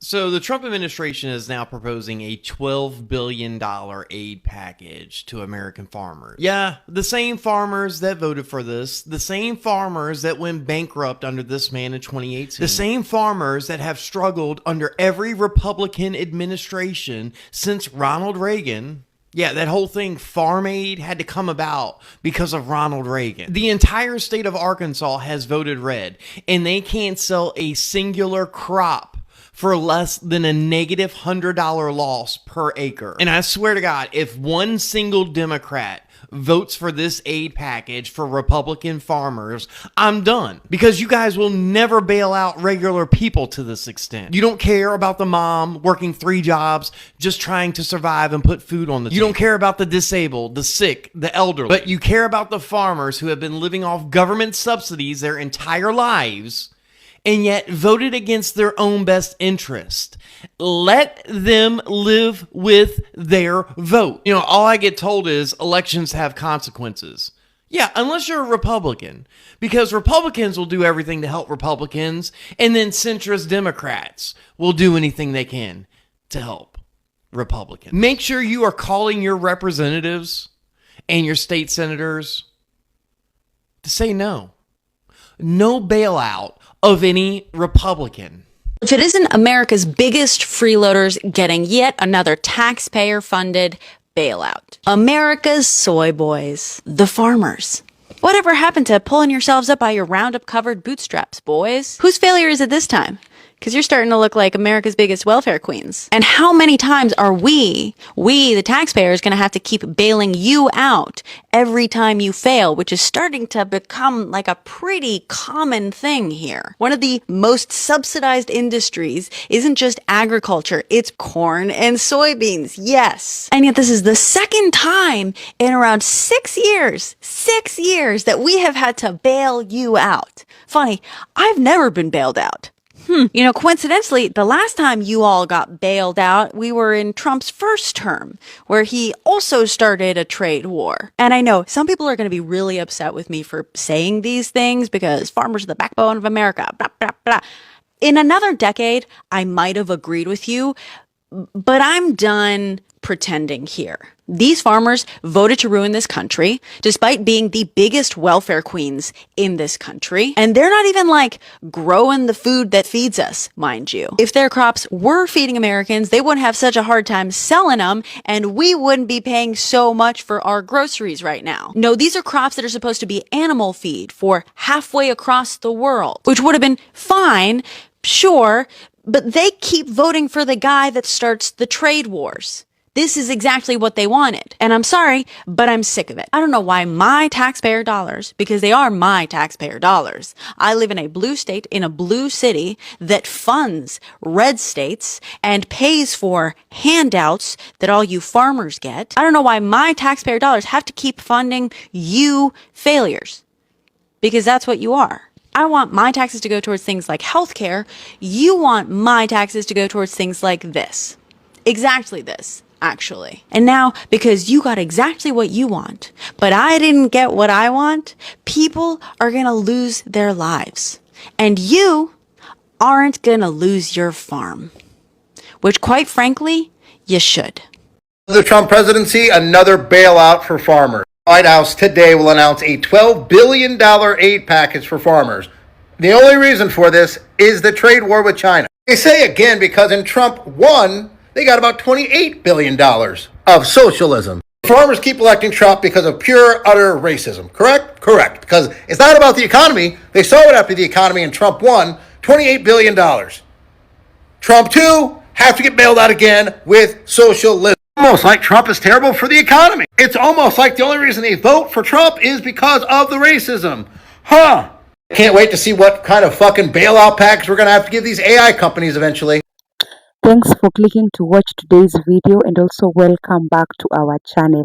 So the Trump administration is now proposing a $12 billion aid package to American farmers. Yeah, the same farmers that voted for this, the same farmers that went bankrupt under this man in 2018, the same farmers that have struggled under every Republican administration since Ronald Reagan. Yeah, that whole thing, Farm Aid, had to come about because of Ronald Reagan. The entire state of Arkansas has voted red, and they can't sell a singular crop for less than a negative $100 loss per acre. And I swear to God, if one single Democrat votes for this aid package for Republican farmers, I'm done. Because you guys will never bail out regular people to this extent. You don't care about the mom working 3 jobs just trying to survive and put food on the table. You don't care about the disabled, the sick, the elderly. But you care about the farmers who have been living off government subsidies their entire lives and yet voted against their own best interest. Let them live with their vote. You know, all I get told is elections have consequences. Yeah, unless you're a Republican, because Republicans will do everything to help Republicans, and then centrist Democrats will do anything they can to help Republicans. Make sure you are calling your representatives and your state senators to say no. No bailout of any Republican. If it isn't America's biggest freeloaders getting yet another taxpayer-funded bailout. America's soy boys, the farmers. Whatever happened to pulling yourselves up by your Roundup-covered bootstraps, boys? Whose failure is it this time? Because you're starting to look like America's biggest welfare queens. And how many times are we, the taxpayers, going to have to keep bailing you out every time you fail, which is starting to become like a pretty common thing here. One of the most subsidized industries isn't just agriculture, it's corn and soybeans, yes. And yet this is the second time in around 6 years, that we have had to bail you out. Funny, I've never been bailed out. You know, coincidentally, the last time you all got bailed out, we were in Trump's first term, where he also started a trade war. And I know some people are going to be really upset with me for saying these things because farmers are the backbone of America, blah, blah, blah. In another decade, I might have agreed with you, but I'm done pretending here. These farmers voted to ruin this country, despite being the biggest welfare queens in this country. And they're not even like growing the food that feeds us, mind you. If their crops were feeding Americans, they wouldn't have such a hard time selling them, and we wouldn't be paying so much for our groceries right now. No, these are crops that are supposed to be animal feed for halfway across the world, which would have been fine, sure, but they keep voting for the guy that starts the trade wars. This is exactly what they wanted. And I'm sorry, but I'm sick of it. I don't know why my taxpayer dollars, because they are my taxpayer dollars. I live in a blue state, in a blue city that funds red states and pays for handouts that all you farmers get. I don't know why my taxpayer dollars have to keep funding you failures, because that's what you are. I want my taxes to go towards things like healthcare. You want my taxes to go towards things like this. Exactly this. Actually. And now, because you got exactly what you want, but I didn't get what I want, people are going to lose their lives. And you aren't going to lose your farm. Which, quite frankly, you should. The Trump presidency, another bailout for farmers. The White House today will announce a $12 billion aid package for farmers. The only reason for this is the trade war with China. They say again because in Trump 1, they got about $28 billion of socialism. Farmers keep electing Trump because of pure, utter racism. Correct? Correct. Because it's not about the economy. They saw it after the economy, and Trump won $28 billion. Trump 2 have to get bailed out again with socialism. Almost like Trump is terrible for the economy. It's almost like the only reason they vote for Trump is because of the racism. Can't wait to see what kind of fucking bailout package we're going to have to give these AI companies eventually. Thanks for clicking to watch today's video, and also welcome back to our channel.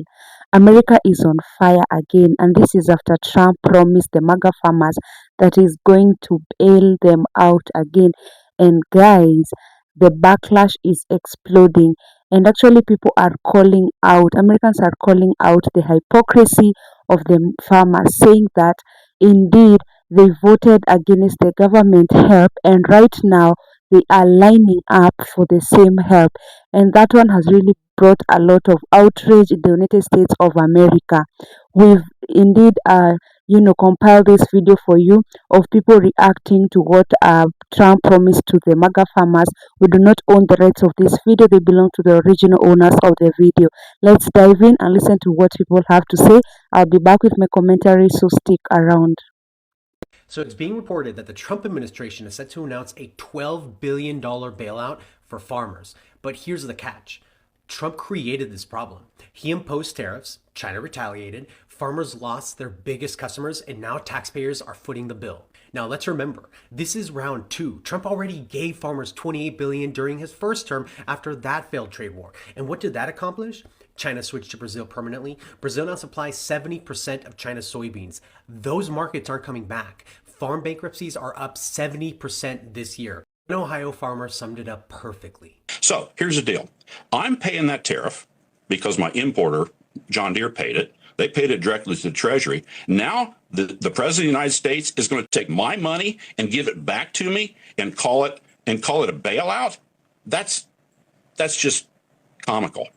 America is on fire again, and this is after Trump promised the MAGA farmers that he's going to bail them out again. And guys, the backlash is exploding, and actually people are calling out, Americans are calling out the hypocrisy of the farmers, saying that indeed they voted against the government help, and right now they are lining up for the same help. And that one has really brought a lot of outrage in the United States of America. We've indeed compiled this video for you of people reacting to what Trump promised to the MAGA farmers. We do not own the rights of this video, they belong to the original owners of the video. Let's dive in and listen to what people have to say. I'll be back with my commentary, so stick around. So it's being reported that the Trump administration is set to announce a $12 billion bailout for farmers. But here's the catch. Trump created this problem. He imposed tariffs, China retaliated, farmers lost their biggest customers, and now taxpayers are footing the bill. Now let's remember, this is round two. Trump already gave farmers $28 billion during his first term after that failed trade war. And what did that accomplish? China switched to Brazil permanently. Brazil now supplies 70% of China's soybeans. Those markets aren't coming back. Farm bankruptcies are up 70% this year. An Ohio farmer summed it up perfectly. So here's the deal. I'm paying that tariff because my importer, John Deere, paid it. They paid it directly to the Treasury. Now the President of the United States is going to take my money and give it back to me and call it a bailout. That's just comical.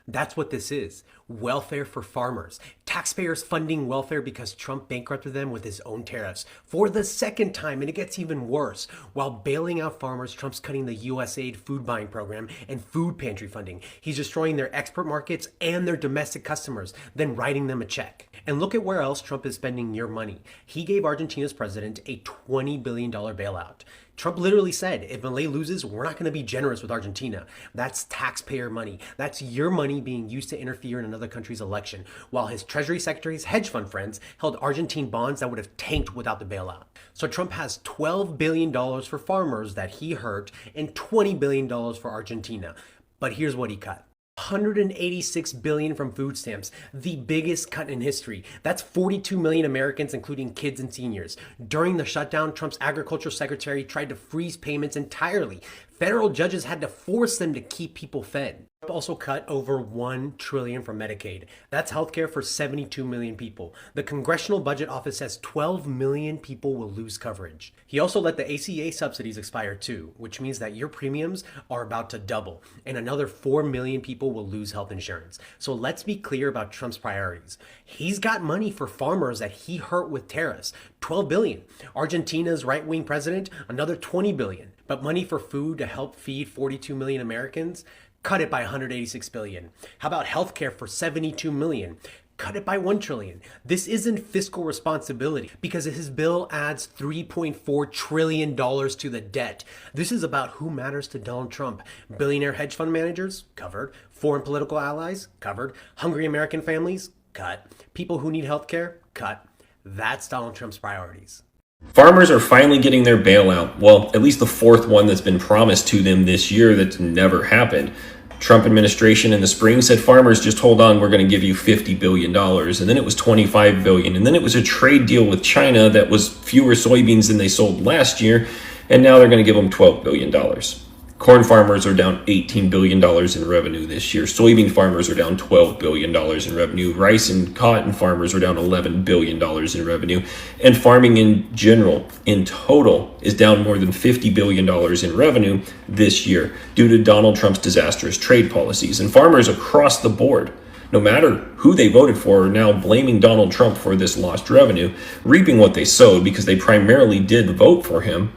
That's what this is. Welfare for farmers. Taxpayers funding welfare because Trump bankrupted them with his own tariffs for the second time, and it gets even worse. While bailing out farmers, Trump's cutting the USAID food buying program and food pantry funding. He's destroying their export markets and their domestic customers, then writing them a check. And look at where else Trump is spending your money. He gave Argentina's president a $20 billion bailout. Trump literally said, if Milei loses, we're not going to be generous with Argentina. That's taxpayer money. That's your money being used to interfere in another country's election, while his Treasury Secretary's hedge fund friends held Argentine bonds that would have tanked without the bailout. So Trump has $12 billion for farmers that he hurt and $20 billion for Argentina. But here's what he cut. $186 billion from food stamps, the biggest cut in history. That's 42 million Americans, including kids and seniors. During the shutdown, Trump's agriculture secretary tried to freeze payments entirely. Federal judges had to force them to keep people fed. Trump also cut over $1 trillion from Medicaid. That's healthcare for 72 million people. The Congressional Budget Office says 12 million people will lose coverage. He also let the ACA subsidies expire too, which means that your premiums are about to double, and another 4 million people will lose health insurance. So let's be clear about Trump's priorities. He's got money for farmers that he hurt with tariffs, $12 billion. Argentina's right-wing president, another $20 billion. But money for food to help feed 42 million Americans? Cut it by $186 billion. How about healthcare for 72 million? Cut it by $1 trillion. This isn't fiscal responsibility because his bill adds $3.4 trillion to the debt. This is about who matters to Donald Trump. Billionaire hedge fund managers? Covered. Foreign political allies? Covered. Hungry American families? Cut. People who need healthcare? Cut. That's Donald Trump's priorities. Farmers are finally getting their bailout. Well, at least the fourth one that's been promised to them this year that's never happened. Trump administration in the spring said, farmers, just hold on, we're going to give you $50 billion. And then it was $25 billion. And then it was a trade deal with China that was fewer soybeans than they sold last year. And now they're going to give them $12 billion. Corn farmers are down $18 billion in revenue this year. Soybean farmers are down $12 billion in revenue. Rice and cotton farmers are down $11 billion in revenue. And farming in general, in total, is down more than $50 billion in revenue this year due to Donald Trump's disastrous trade policies. And farmers across the board, no matter who they voted for, are now blaming Donald Trump for this lost revenue, reaping what they sowed because they primarily did vote for him.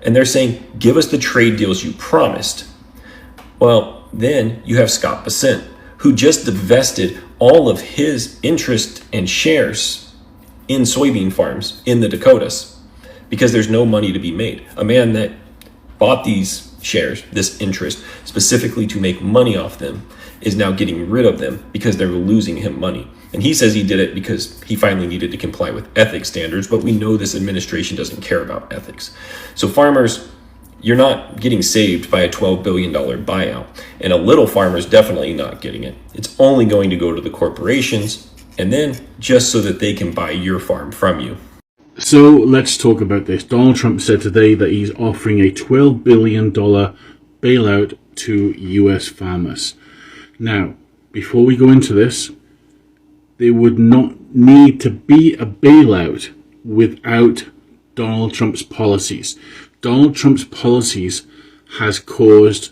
And they're saying, give us the trade deals you promised. Well, then you have Scott Bessent, who just divested all of his interest and shares in soybean farms in the Dakotas because there's no money to be made. A man that bought these shares, this interest, specifically to make money off them, is now getting rid of them because they're losing him money. And he says he did it because he finally needed to comply with ethics standards, but we know this administration doesn't care about ethics. So farmers, you're not getting saved by a $12 billion buyout. And a little farmer's definitely not getting it. It's only going to go to the corporations, and then just so that they can buy your farm from you. So let's talk about this. Donald Trump said today that he's offering a $12 billion bailout to US farmers. Now, before we go into this, there would not need to be a bailout without Donald Trump's policies. Donald Trump's policies has caused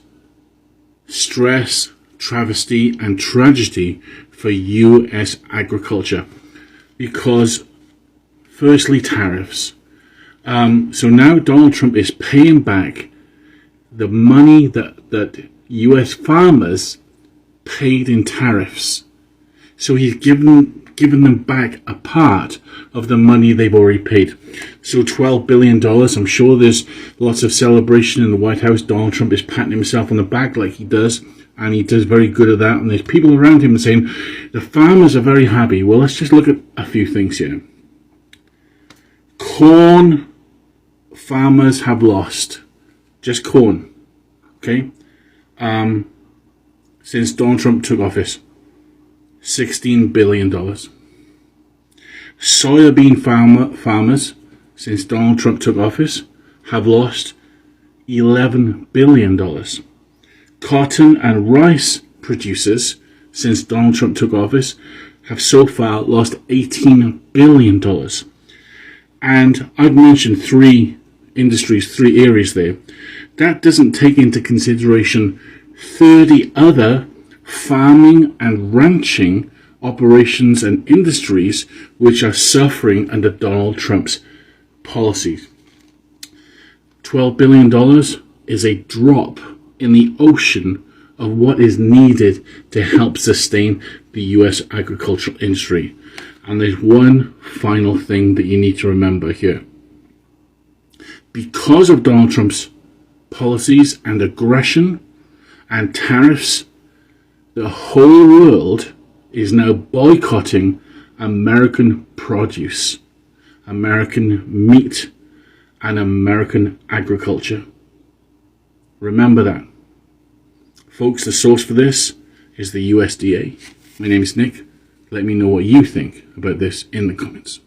stress, travesty, and tragedy for US agriculture. Because, firstly, tariffs. So now Donald Trump is paying back the money that US farmers paid in tariffs. So he's given them back a part of the money they've already paid. So $12 billion, I'm sure there's lots of celebration in the White House. Donald Trump is patting himself on the back like he does, and he does very good at that. And there's people around him saying, the farmers are very happy. Well, let's just look at a few things here. Corn farmers have lost. Just corn. Okay? Since Donald Trump took office. $16 billion. Soybean farmers, since Donald Trump took office, have lost $11 billion. Cotton and rice producers, since Donald Trump took office, have so far lost $18 billion. And I've mentioned three industries, three areas there. That doesn't take into consideration 30 other farming and ranching operations and industries which are suffering under Donald Trump's policies. $12 billion is a drop in the ocean of what is needed to help sustain the US agricultural industry. And there's one final thing that you need to remember here. Because of Donald Trump's policies and aggression and tariffs, the whole world is now boycotting American produce, American meat, and American agriculture. Remember that. Folks, the source for this is the USDA. My name is Nick. Let me know what you think about this in the comments.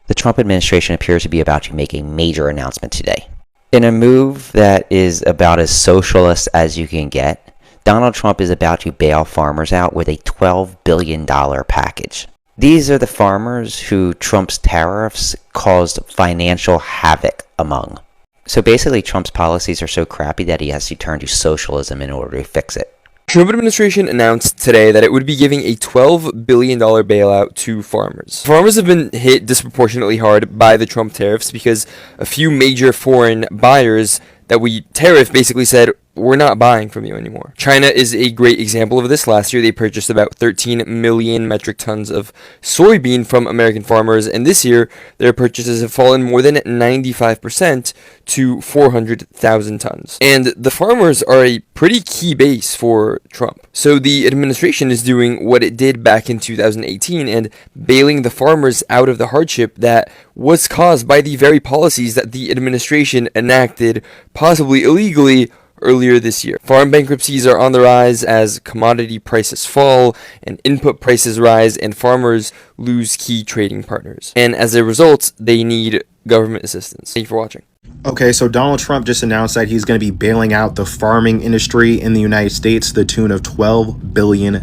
The Trump administration appears to be about to make a major announcement today. In a move that is about as socialist as you can get, Donald Trump is about to bail farmers out with a $12 billion package. These are the farmers who Trump's tariffs caused financial havoc among. So basically, Trump's policies are so crappy that he has to turn to socialism in order to fix it. Trump administration announced today that it would be giving a $12 billion bailout to farmers. Farmers have been hit disproportionately hard by the Trump tariffs because a few major foreign buyers that we tariff basically said, we're not buying from you anymore. China is a great example of this. Last year, they purchased about 13 million metric tons of soybean from American farmers, and this year, their purchases have fallen more than 95% to 400,000 tons. And the farmers are a pretty key base for Trump. So the administration is doing what it did back in 2018 and bailing the farmers out of the hardship that was caused by the very policies that the administration enacted, possibly illegally, earlier this year. Farm bankruptcies are on the rise as commodity prices fall and input prices rise and farmers lose key trading partners. And as a result, they need government assistance. Thank you for watching. Okay, so Donald Trump just announced that he's going to be bailing out the farming industry in the United States to the tune of $12 billion.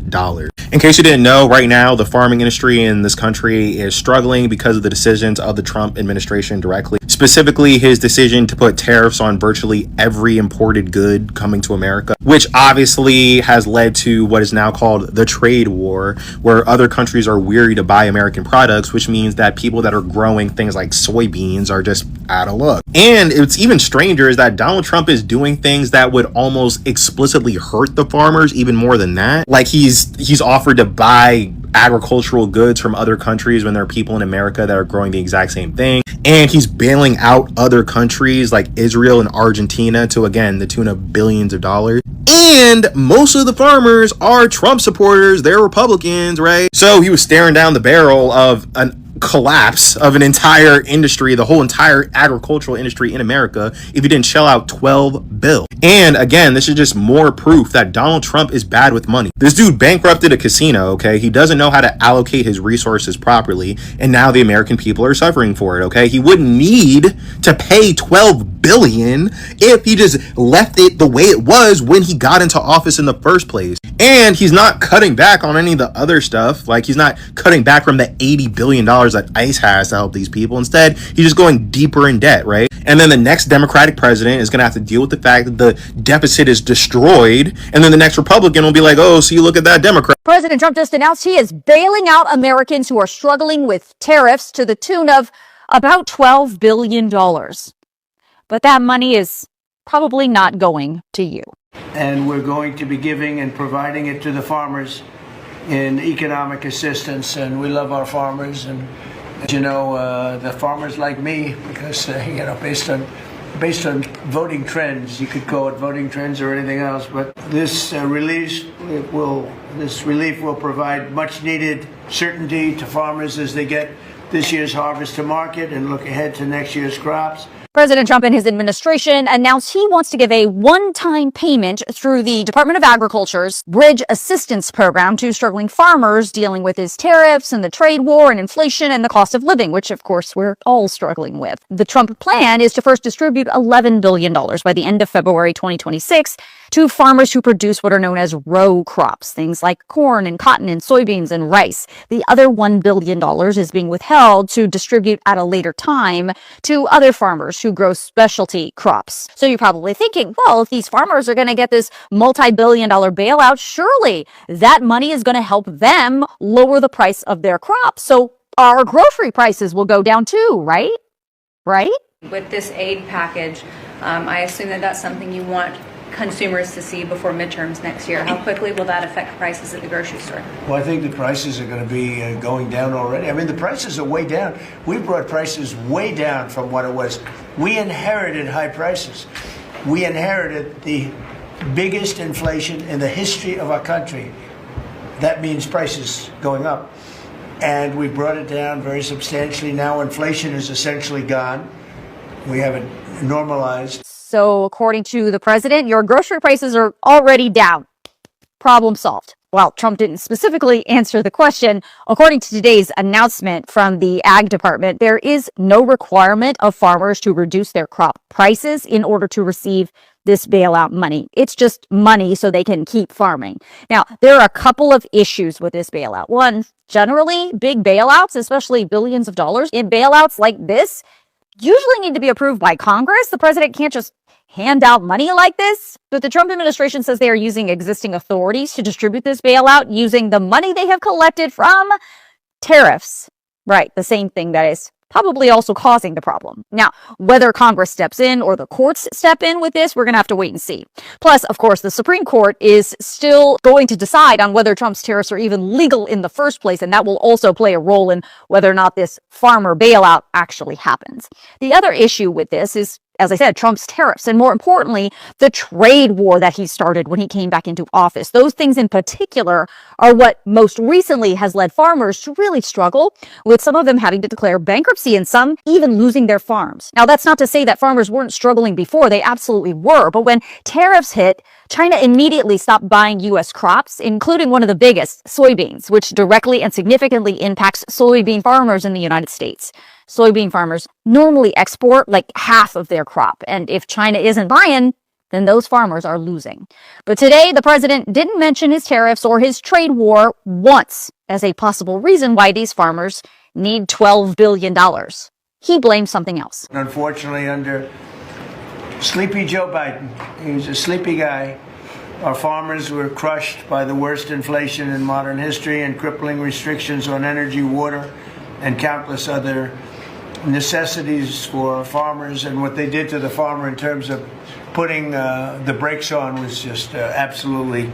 In case you didn't know, right now, the farming industry in this country is struggling because of the decisions of the Trump administration directly. Specifically, his decision to put tariffs on virtually every imported good coming to America, which obviously has led to what is now called the trade war, where other countries are weary to buy American products, which means that people that are growing things like soybeans are just out of luck. And it's even stranger is that Donald Trump is doing things that would almost explicitly hurt the farmers even more than that. Like he's offered to buy agricultural goods from other countries when there are people in America that are growing the exact same thing. And he's bailing out other countries like Israel and Argentina to, again, the tune of billions of dollars. And most of the farmers are Trump supporters. They're Republicans, right? So he was staring down the barrel of an collapse of an entire industry, the whole entire agricultural industry in America, if you didn't shell out $12 billion. And again, this is just more proof that Donald Trump is bad with money. This dude bankrupted a casino, okay? He doesn't know how to allocate his resources properly, and now the American people are suffering for it, okay? He wouldn't need to pay $12 billion if he just left it the way it was when he got into office in the first place. And he's not cutting back on any of the other stuff. Like, he's not cutting back from the $80 billion that that ICE has to help these people. Instead, he's just going deeper in debt, right? And then the next Democratic president is going to have to deal with the fact that the deficit is destroyed. And then the next Republican will be like, oh, so you look at that Democrat. President Trump just announced he is bailing out Americans who are struggling with tariffs to the tune of about $12 billion. But that money is probably not going to you. And we're going to be giving and providing it to the farmers in economic assistance. And we love our farmers. And, you know, the farmers like me, because, you know, based on voting trends, you could call it voting trends or anything else. But this relief will provide much needed certainty to farmers as they get this year's harvest to market and look ahead to next year's crops. President Trump and his administration announced he wants to give a one-time payment through the Department of Agriculture's Bridge Assistance Program to struggling farmers dealing with his tariffs and the trade war and inflation and the cost of living, which, of course, we're all struggling with. The Trump plan is to first distribute $11 billion by the end of February 2026 to farmers who produce what are known as row crops, things like corn and cotton and soybeans and rice. The other $1 billion is being withheld to distribute at a later time to other farmers who grow specialty crops. So you're probably thinking, well, if these farmers are going to get this multi-billion-dollar bailout, surely that money is going to help them lower the price of their crops. So our grocery prices will go down too, right? Right? With this aid package, I assume that that's something you want consumers to see before midterms next year. How quickly will that affect prices at the grocery store? Well, I think the prices are going to be going down already. I mean, the prices are way down. We brought prices way down from what it was. We inherited high prices. We inherited the biggest inflation in the history of our country. That means prices going up. And we brought it down very substantially. Now inflation is essentially gone. We have it normalized. So according to the president, your grocery prices are already down. Problem solved. While Trump didn't specifically answer the question, according to today's announcement from the Ag Department, there is no requirement of farmers to reduce their crop prices in order to receive this bailout money. It's just money so they can keep farming. Now, there are a couple of issues with this bailout. One, generally, big bailouts, especially billions of dollars in bailouts like this, usually need to be approved by Congress. The president can't just hand out money like this. But the Trump administration says they are using existing authorities to distribute this bailout using the money they have collected from tariffs. Right, the same thing that is probably also causing the problem. Now, whether Congress steps in or the courts step in with this, we're going to have to wait and see. Plus, of course, the Supreme Court is still going to decide on whether Trump's tariffs are even legal in the first place, and that will also play a role in whether or not this farmer bailout actually happens. The other issue with this is, as I said, Trump's tariffs, and more importantly, the trade war that he started when he came back into office. Those things in particular are what most recently has led farmers to really struggle, with some of them having to declare bankruptcy and some even losing their farms. Now, that's not to say that farmers weren't struggling before. They absolutely were. But when tariffs hit, China immediately stopped buying U.S. crops, including one of the biggest, soybeans, which directly and significantly impacts soybean farmers in the United States. Soybean farmers normally export like half of their crop. And if China isn't buying, then those farmers are losing. But today, the president didn't mention his tariffs or his trade war once as a possible reason why these farmers need $12 billion. He blames something else. Unfortunately, under sleepy Joe Biden, he was a sleepy guy. Our farmers were crushed by the worst inflation in modern history and crippling restrictions on energy, water, and countless other necessities for farmers. And what they did to the farmer in terms of putting the brakes on was just absolutely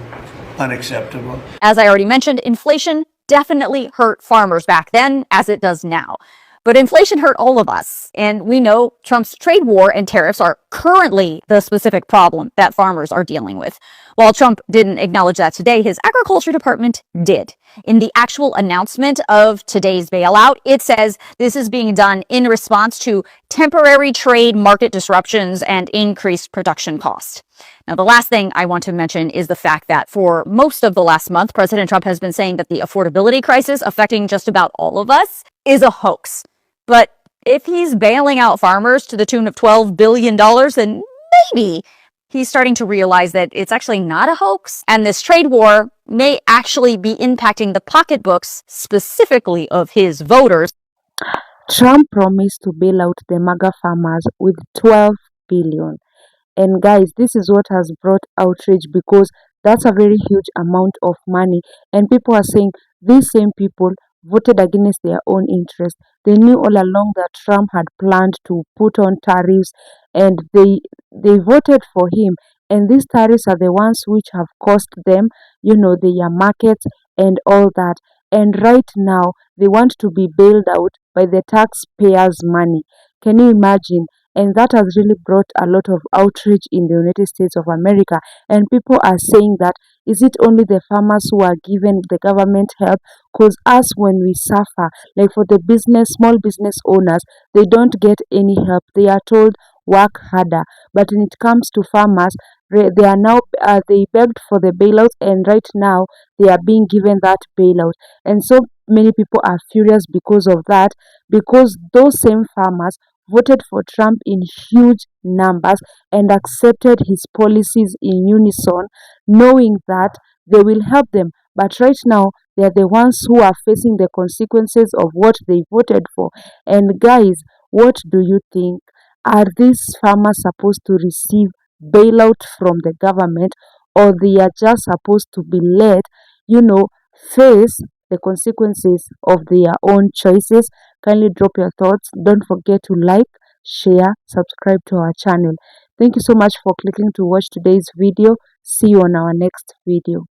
unacceptable. As I already mentioned, inflation definitely hurt farmers back then, as it does now. But inflation hurt all of us. And we know Trump's trade war and tariffs are currently the specific problem that farmers are dealing with. While Trump didn't acknowledge that today, his Agriculture Department did. In the actual announcement of today's bailout, it says this is being done in response to temporary trade market disruptions and increased production costs. Now, the last thing I want to mention is the fact that for most of the last month, President Trump has been saying that the affordability crisis affecting just about all of us is a hoax. But if he's bailing out farmers to the tune of $12 billion, then maybe he's starting to realize that it's actually not a hoax. And this trade war may actually be impacting the pocketbooks specifically of his voters. Trump promised to bail out the MAGA farmers with 12 billion. And guys, this is what has brought outrage because that's a very huge amount of money. And people are saying these same people voted against their own interest. They knew all along that Trump had planned to put on tariffs and they voted for him. And these tariffs are the ones which have cost them, their markets and all that. And right now, they want to be bailed out by the taxpayers' money. Can you imagine? And that has really brought a lot of outrage in the United States of America. And people are saying that is it only the farmers who are given the government help? Because us, when we suffer, like for the small business owners, they don't get any help. They are told work harder. But when it comes to farmers, they are now they begged for the bailout, and right now they are being given that bailout. And so many people are furious because of that, because those same farmers voted for Trump in huge numbers and accepted his policies in unison, knowing that they will help them. But right now, they are the ones who are facing the consequences of what they voted for. And guys, what do you think? Are these farmers supposed to receive bailout from the government, or they are just supposed to be let, face the consequences of their own choices? Kindly drop your thoughts. Don't forget to like, share, subscribe to our channel. Thank you so much for clicking to watch today's video. See you on our next video.